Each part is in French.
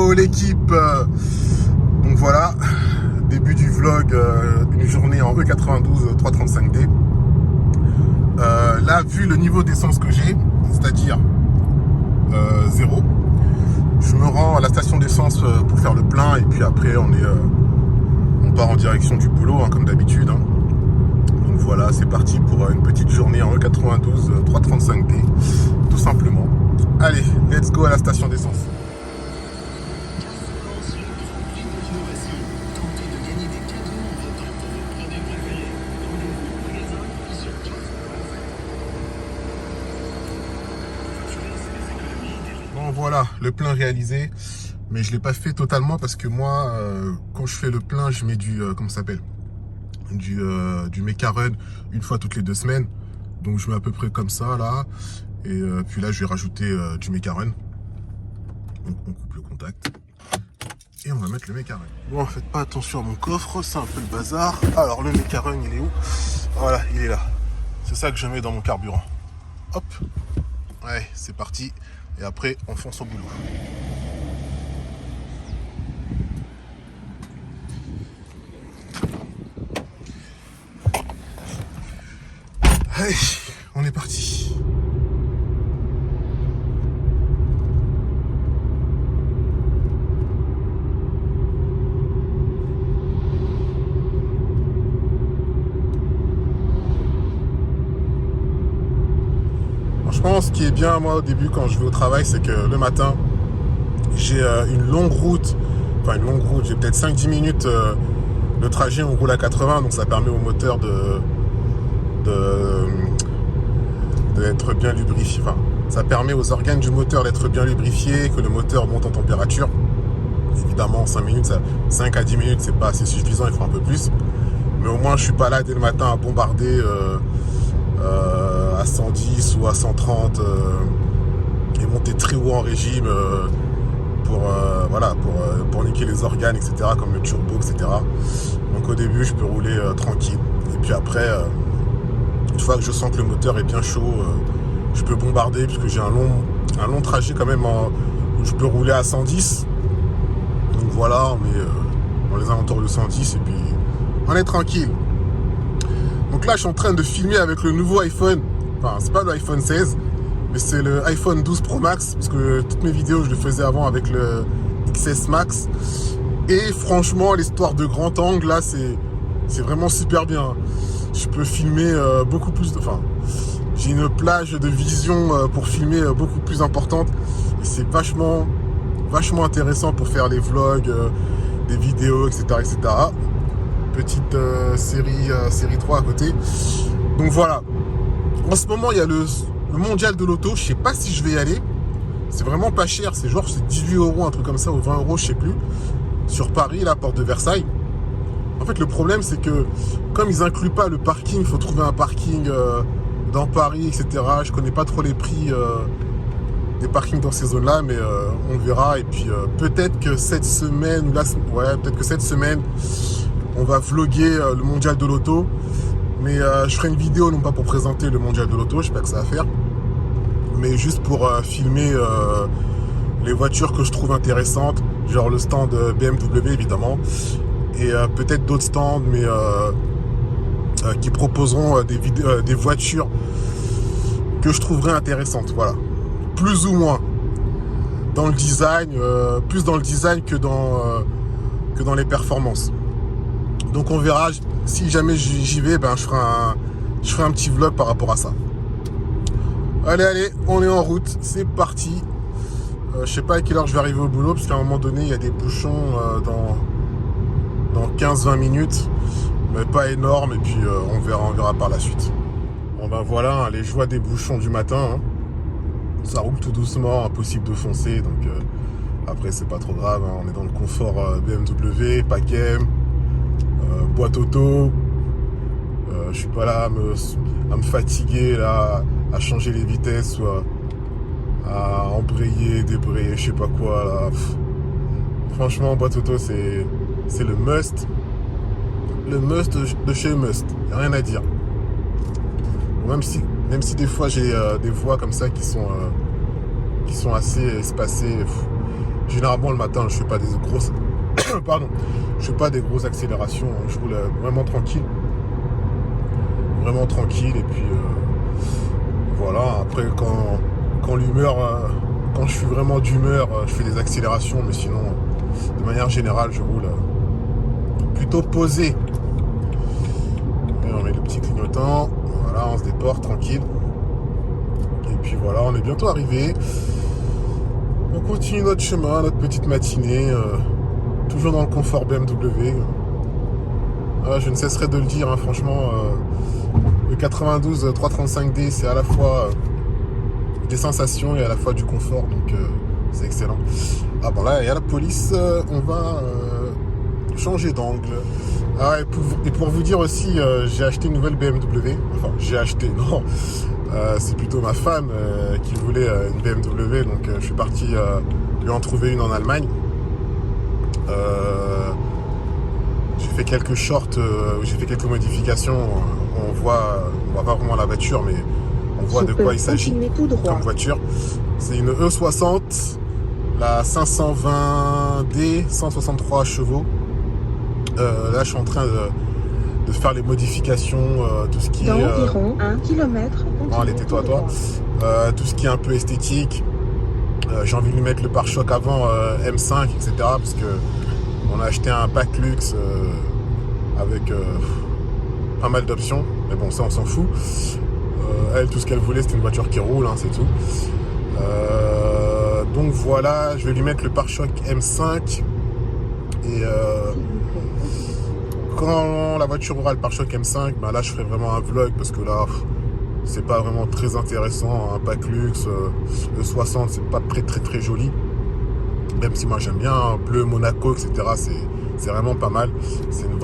Yo l'équipe, donc voilà, début du vlog, une journée en E92 335D. Là, vu le niveau d'essence que j'ai, c'est-à-dire 0, je me rends à la station d'essence pour faire le plein et puis après on part en direction du boulot, hein, comme d'habitude. Hein. Donc voilà, c'est parti pour une petite journée en E92 335D, tout simplement. Allez, let's go à la station d'essence. Bon voilà, le plein réalisé, mais je l'ai pas fait totalement parce que moi, quand je fais le plein, je mets du, comment ça s'appelle, du Meca-Run une fois toutes les 2 semaines. Donc je mets à peu près comme ça là, et puis là je vais rajouter du Meca-Run. Donc on coupe le contact et on va mettre le Meca-Run. Bon, faites pas attention à mon coffre, c'est un peu le bazar. Alors le Meca-Run, il est où? Voilà, il est là. C'est ça que je mets dans mon carburant. Hop, ouais, c'est parti. Et après, on fonce au boulot. Allez, on est parti. Franchement, ce qui est bien, moi, au début, quand je vais au travail, c'est que le matin, j'ai une longue route. Enfin, une longue route, j'ai peut-être 5-10 minutes de trajet. On roule à 80, donc ça permet au moteur d'être bien lubrifié. Enfin, ça permet aux organes du moteur d'être bien lubrifiés, que le moteur monte en température. Évidemment, 5 à 10 minutes, c'est pas assez suffisant, il faut un peu plus. Mais au moins, je suis pas là dès le matin à bombarder à 110 ou à 130 et monter très haut en régime pour niquer les organes, etc., comme le turbo, etc. Donc au début, je peux rouler tranquille. Et puis après, une fois que je sens que le moteur est bien chaud, je peux bombarder, puisque j'ai un long trajet quand même où je peux rouler à 110. Donc voilà, on est dans les alentours de 110 et puis on est tranquille. Donc là, je suis en train de filmer avec le nouveau iPhone. Enfin, c'est pas l'iPhone 16, mais c'est le iPhone 12 Pro Max, parce que toutes mes vidéos, je les faisais avant avec le XS Max. Et franchement, l'histoire de grand angle, là, c'est vraiment super bien. Je peux filmer beaucoup plus de... Enfin, j'ai une plage de vision pour filmer beaucoup plus importante. Et c'est vachement intéressant pour faire des vlogs, des vidéos, etc., etc. Petite série 3 à côté. Donc voilà. En ce moment, il y a le mondial de l'auto. Je sais pas si je vais y aller. C'est vraiment pas cher. C'est 18 €, un truc comme ça, ou 20 €, je sais plus. Sur Paris, la porte de Versailles. En fait, le problème, c'est que comme ils incluent pas le parking, il faut trouver un parking dans Paris, etc. Je connais pas trop les prix des parkings dans ces zones-là, mais on verra. Et puis peut-être que cette semaine, on va vlogger le mondial de l'auto. Mais je ferai une vidéo, non pas pour présenter le mondial de l'auto, je sais pas que ça va faire, mais juste pour filmer les voitures que je trouve intéressantes, genre le stand BMW évidemment, et peut-être d'autres stands, mais qui proposeront des voitures que je trouverais intéressantes, voilà. Plus ou moins dans le design, plus dans le design que dans les performances. Donc on verra, si jamais j'y vais, ben je ferai un petit vlog par rapport à ça. Allez, on est en route, c'est parti. Je sais pas à quelle heure je vais arriver au boulot, parce qu'à un moment donné, il y a des bouchons dans 15-20 minutes, mais pas énorme, et puis on verra par la suite. Bon ben voilà, hein, les joies des bouchons du matin, hein. Ça roule tout doucement, impossible de foncer, donc après c'est pas trop grave, hein. On est dans le confort BMW, pack M, boîte auto. Je suis pas là à me fatiguer, là, à changer les vitesses ou à embrayer, débrayer, je sais pas quoi là. Franchement, boîte auto, c'est le must. Le must de chez Must. Y a rien à dire. Même si des fois j'ai des voix comme ça qui sont assez espacées. Généralement le matin, je fais pas des grosses pardon, je fais pas des grosses accélérations, hein. Je roule vraiment tranquille. Vraiment tranquille et puis voilà, après quand l'humeur quand je suis vraiment d'humeur, je fais des accélérations, mais sinon de manière générale je roule plutôt posé. Et on met le petit clignotant, voilà, on se déporte tranquille. Et puis voilà, on est bientôt arrivé. On continue notre chemin, notre petite matinée, toujours dans le confort BMW. Je ne cesserai de le dire, hein, franchement, le 92 335D, c'est à la fois des sensations et à la fois du confort, donc c'est excellent. Ah bon, là, il y a la police, on va changer d'angle. Ah, et pour vous dire aussi, j'ai acheté une nouvelle BMW. Enfin, j'ai acheté, non. C'est plutôt ma femme qui voulait une BMW, donc je suis parti lui en trouver une en Allemagne. J'ai fait quelques shorts, j'ai fait quelques modifications. On voit pas vraiment la voiture, mais on voit de quoi il s'agit comme voiture. C'est une E60, la 520D, 163 chevaux. Là, je suis en train de faire les modifications, tout ce qui est... environ 1 km. Oh, allez, tais-toi, toi. Tout ce qui est un peu esthétique. J'ai envie de lui mettre le pare-choc avant M5, etc. Parce que on a acheté un pack luxe avec pas mal d'options. Mais bon, ça, on s'en fout. Elle, tout ce qu'elle voulait, c'était une voiture qui roule, hein, c'est tout. Donc voilà, je vais lui mettre le pare-choc M5. Et quand la voiture aura le pare-choc M5, ben là je ferai vraiment un vlog parce que là c'est pas vraiment très intéressant. Un pack luxe, le 60, c'est pas très joli. Même si moi j'aime bien bleu Monaco, etc. C'est vraiment pas mal. C'est une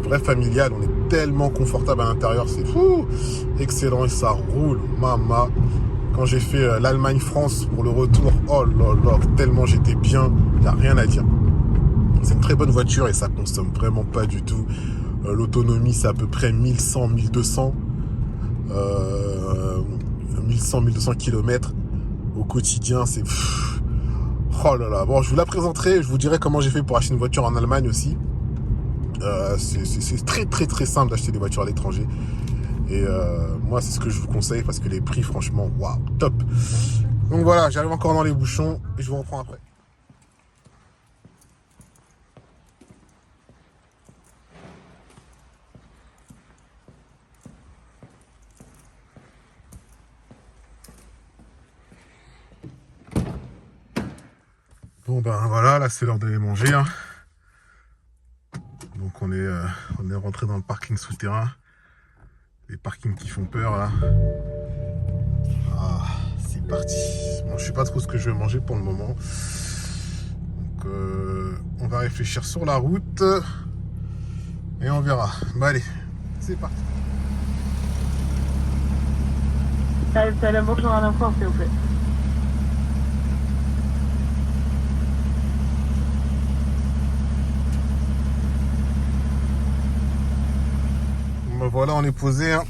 vraie familiale. On est tellement confortable à l'intérieur, c'est fou, excellent et ça roule, mama. Quand j'ai fait l'Allemagne-France pour le retour, oh là là, tellement j'étais bien, il n'y a rien à dire. C'est une très bonne voiture et ça consomme vraiment pas du tout. L'autonomie, c'est à peu près 1100-1200 1100-1200 km au quotidien. C'est... Oh là là. Bon, je vous la présenterai. Je vous dirai comment j'ai fait pour acheter une voiture en Allemagne aussi. C'est très simple d'acheter des voitures à l'étranger. Et moi, c'est ce que je vous conseille parce que les prix, franchement, waouh, top. Donc voilà, j'arrive encore dans les bouchons et je vous reprends après. Bon ben voilà, là c'est l'heure d'aller manger, hein. Donc on est rentré dans le parking souterrain. Les parkings qui font peur là. Ah, c'est parti. Bon, je sais pas trop ce que je vais manger pour le moment. Donc on va réfléchir sur la route. Et on verra. Bah allez, c'est parti. T'as la bourge dans la force, s'il vous plaît. Ben voilà, on est posé, hein.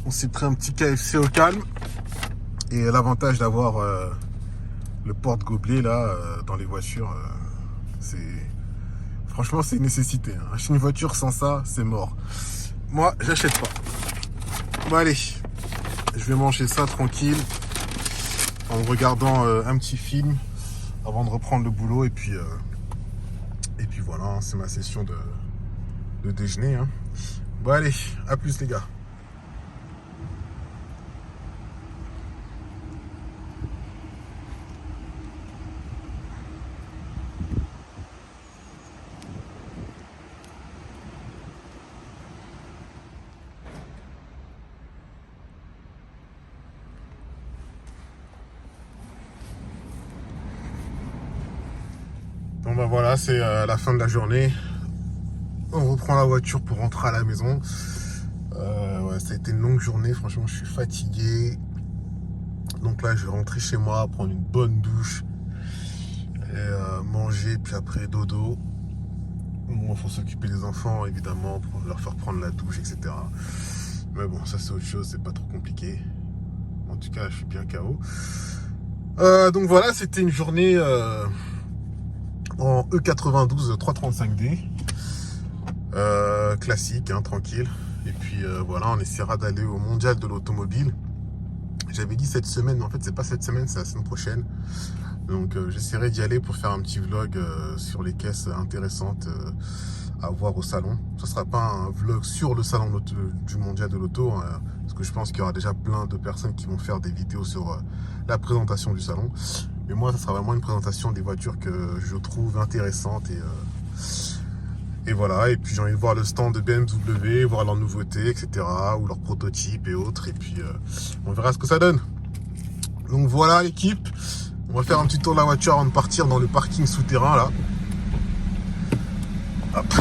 On s'est pris un petit KFC au calme. Et l'avantage d'avoir le porte-gobelet là dans les voitures, c'est... Franchement, c'est une nécessité, hein. Acheter une voiture sans ça, c'est mort. Moi, j'achète pas. Bon allez, je vais manger ça tranquille en regardant un petit film avant de reprendre le boulot et puis voilà, hein, c'est ma session de déjeuner, hein. Bon allez, à plus les gars. Bon ben voilà, c'est la fin de la journée. On reprend la voiture pour rentrer à la maison. Ouais, ça a été une longue journée, franchement je suis fatigué. Donc là je vais rentrer chez moi, prendre une bonne douche et manger, puis après dodo. Bon, il faut s'occuper des enfants évidemment pour leur faire prendre la douche, etc. Mais bon, ça c'est autre chose, c'est pas trop compliqué. En tout cas je suis bien KO. Donc voilà, c'était une journée en E92 335D. Classique, hein, tranquille. Et puis voilà, on essaiera d'aller au mondial de l'automobile. J'avais dit cette semaine, mais en fait c'est pas cette semaine, c'est la semaine prochaine. Donc j'essaierai d'y aller pour faire un petit vlog sur les caisses intéressantes à voir au salon. Ce ne sera pas un vlog sur le salon du mondial de l'auto, hein, parce que je pense qu'il y aura déjà plein de personnes qui vont faire des vidéos sur la présentation du salon. Mais moi, ça sera vraiment une présentation des voitures que je trouve intéressantes. Et voilà, et puis j'ai envie de voir le stand de BMW, voir leurs nouveautés, etc. Ou leurs prototypes et autres. Et puis on verra ce que ça donne. Donc voilà l'équipe. On va faire un petit tour de la voiture avant de partir dans le parking souterrain là. Hop.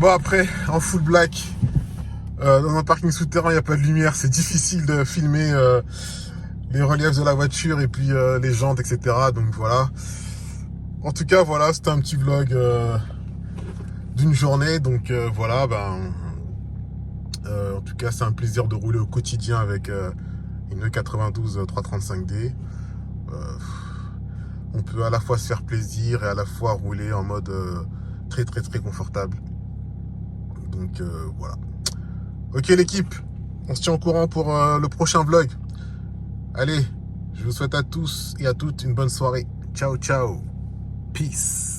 Bon après, en full black, dans un parking souterrain, il n'y a pas de lumière, c'est difficile de filmer les reliefs de la voiture et puis les jantes, etc. Donc voilà. En tout cas, voilà, c'était un petit vlog d'une journée. Donc voilà, en tout cas, c'est un plaisir de rouler au quotidien avec une E92 335D. On peut à la fois se faire plaisir et à la fois rouler en mode très confortable. Donc voilà. Ok l'équipe, on se tient au courant pour le prochain vlog. Allez, je vous souhaite à tous et à toutes une bonne soirée. Ciao, ciao. Peace.